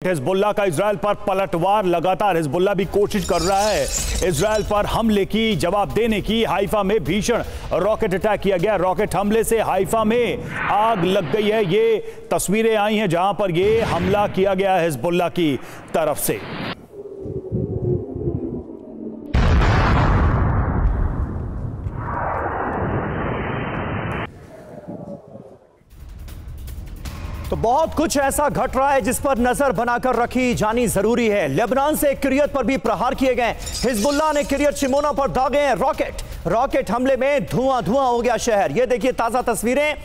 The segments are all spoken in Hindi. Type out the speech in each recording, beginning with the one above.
हिजबुल्लाह का इजराइल पर पलटवार लगातार। हिजबुल्लाह भी कोशिश कर रहा है इजराइल पर हमले की जवाब देने की। हाइफा में भीषण रॉकेट अटैक किया गया। रॉकेट हमले से हाइफा में आग लग गई है। ये तस्वीरें आई हैं जहां पर ये हमला किया गया है हिजबुल्लाह की तरफ से। तो बहुत कुछ ऐसा घट रहा है जिस पर नजर बनाकर रखी जानी जरूरी है। लेबनान से किरियत पर भी प्रहार किए गए। हिजबुल्लाह ने किरियत शिमोना पर दागे हैं रॉकेट हमले में धुआं हो गया शहर। ये देखिए ताजा तस्वीरें।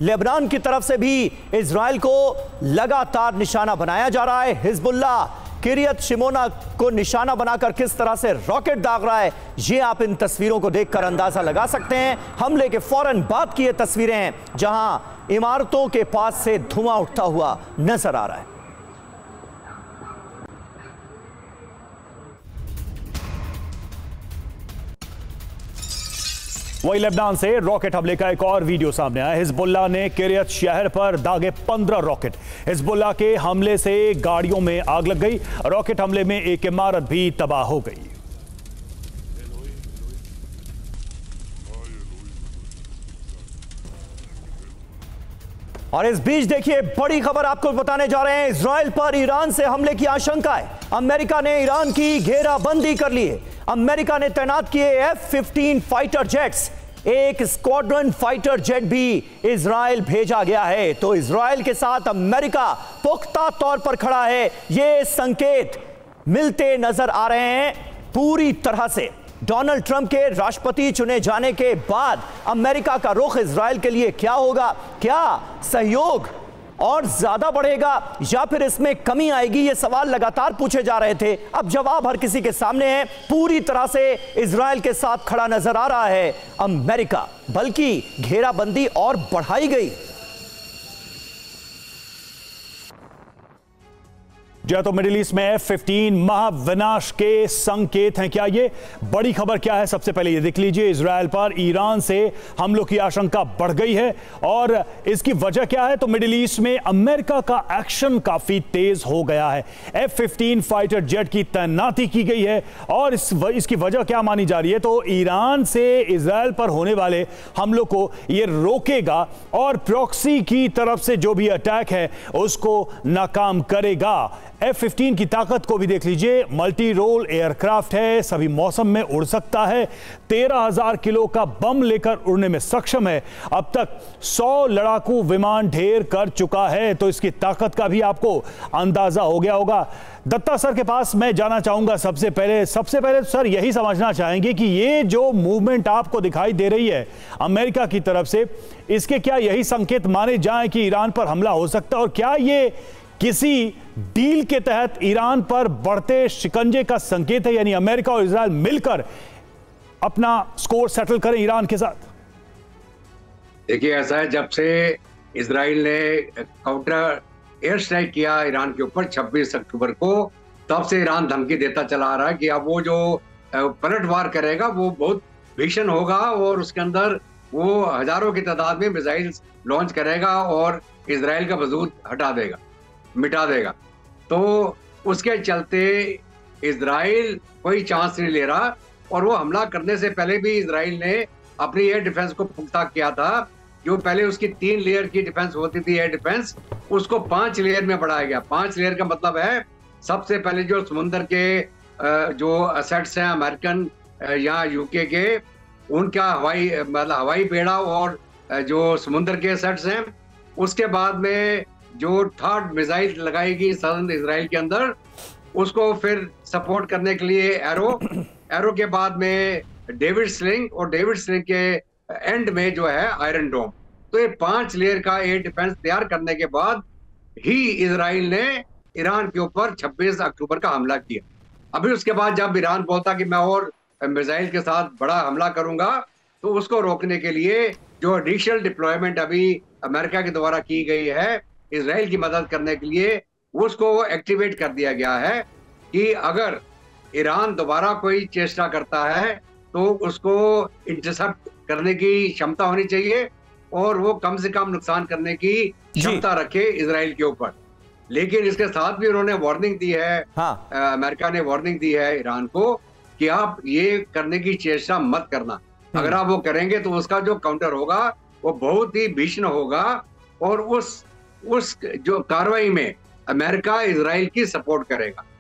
लेबनान की तरफ से भी इजराइल को लगातार निशाना बनाया जा रहा है। हिजबुल्लाह किरियत शिमोना को निशाना बनाकर किस तरह से रॉकेट दाग रहा है, ये आप इन तस्वीरों को देखकर अंदाजा लगा सकते हैं। हमले के फौरन बाद की ये तस्वीरें हैं जहां इमारतों के पास से धुआं उठता हुआ नजर आ रहा है। वही लेबनान से रॉकेट हमले का एक और वीडियो सामने आया। हिजबुल्लाह ने किरियत शहर पर दागे 15 रॉकेट। हिजबुल्लाह के हमले से गाड़ियों में आग लग गई। रॉकेट हमले में एक इमारत भी तबाह हो गई। और इस बीच देखिए बड़ी खबर आपको बताने जा रहे हैं। इजराइल पर ईरान से हमले की आशंका है। अमेरिका ने ईरान की घेराबंदी कर ली है। अमेरिका ने तैनात किए F-15 फाइटर जेट्स। एक स्क्वाड्रन फाइटर जेट भी इजराइल भेजा गया है। तो इजराइल के साथ अमेरिका पुख्ता तौर पर खड़ा है। ये संकेत मिलते नजर आ रहे हैं पूरी तरह से। डोनाल्ड ट्रंप के राष्ट्रपति चुने जाने के बाद अमेरिका का रुख इजराइल के लिए क्या होगा? क्या सहयोग और ज्यादा बढ़ेगा या फिर इसमें कमी आएगी? ये सवाल लगातार पूछे जा रहे थे। अब जवाब हर किसी के सामने है। पूरी तरह से इजराइल के साथ खड़ा नजर आ रहा है अमेरिका, बल्कि घेराबंदी और बढ़ाई गई। जो तो मिडिल ईस्ट में F-15 महाविनाश के संकेत हैं। क्या ये बड़ी खबर क्या है? सबसे पहले ये देख लीजिए। इजराइल पर ईरान से हमलों की आशंका बढ़ गई है और इसकी वजह क्या है? तो मिडिल ईस्ट में अमेरिका का एक्शन काफी तेज हो गया है। F-15 फाइटर जेट की तैनाती की गई है और इसकी वजह क्या मानी जा रही है? तो ईरान से इजराइल पर होने वाले हमलों को यह रोकेगा और प्रॉक्सी की तरफ से जो भी अटैक है उसको नाकाम करेगा। F-15 की ताकत को भी देख लीजिए। मल्टी रोल एयरक्राफ्ट है, सभी मौसम में उड़ सकता है। 13,000 किलो का बम लेकर उड़ने में सक्षम है। अब तक 100 लड़ाकू विमान ढेर कर चुका है। तो इसकी ताकत का भी आपको अंदाजा हो गया होगा। दत्ता सर के पास मैं जाना चाहूंगा। सबसे पहले तो सर यही समझना चाहेंगे कि ये जो मूवमेंट आपको दिखाई दे रही है अमेरिका की तरफ से, इसके क्या यही संकेत माने जाएं कि ईरान पर हमला हो सकता है? और क्या ये किसी डील के तहत ईरान पर बढ़ते शिकंजे का संकेत है, यानी अमेरिका और इजराइल मिलकर अपना स्कोर सेटल करें ईरान के साथ? देखिए, ऐसा है, जब से इजराइल ने काउंटर एयर स्ट्राइक किया ईरान के ऊपर 26 अक्टूबर को, तब से ईरान धमकी देता चला आ रहा है कि अब वो जो पलटवार करेगा वो बहुत भीषण होगा और उसके अंदर वो हजारों की तादाद में मिसाइल लॉन्च करेगा और इजराइल का वजूद मिटा देगा। तो उसके चलते इजराइल कोई चांस नहीं ले रहा और वो हमला करने से पहले भी इजराइल ने अपनी एयर डिफेंस को पुख्ता किया था। जो पहले उसकी 3 लेयर की डिफेंस होती थी एयर डिफेंस, उसको 5 लेयर में बढ़ाया गया। 5 लेयर का मतलब है, सबसे पहले जो समुद्र के जो असेट्स हैं अमेरिकन या यूके के, उनका हवाई बेड़ा और जो समुद्र के असेट्स हैं। उसके बाद में जो थर्ड मिसाइल लगाएगी सदर्न इजराइल के अंदर, उसको फिर सपोर्ट करने के लिए एरो के बाद में डेविड स्लिंग, और डेविड स्लिंग के एंड में जो है आयरन डोम। तो ये 5 लेयर का एयर डिफेंस तैयार करने के बाद ही इजराइल ने ईरान के ऊपर 26 अक्टूबर का हमला किया। अभी उसके बाद जब ईरान बोलता कि मैं और मिसाइल के साथ बड़ा हमला करूंगा, तो उसको रोकने के लिए जो एडिशनल डिप्लॉयमेंट अभी अमेरिका के द्वारा की गई है इजराइल की मदद करने के लिए, उसको एक्टिवेट कर दिया गया है कि अगर ईरान दोबारा कोई चेष्टा करता है तो उसको इंटरसेप्ट करने की क्षमता होनी चाहिए और वो कम से कम नुकसान करने की क्षमता रखे इजराइल के ऊपर। लेकिन इसके साथ भी उन्होंने वार्निंग दी है, हाँ। अमेरिका ने वार्निंग दी है ईरान को कि आप ये करने की चेष्टा मत करना। अगर आप वो करेंगे तो उसका जो काउंटर होगा वो बहुत ही भीषण होगा, और उस जो कार्रवाई में अमेरिका इजराइल की सपोर्ट करेगा।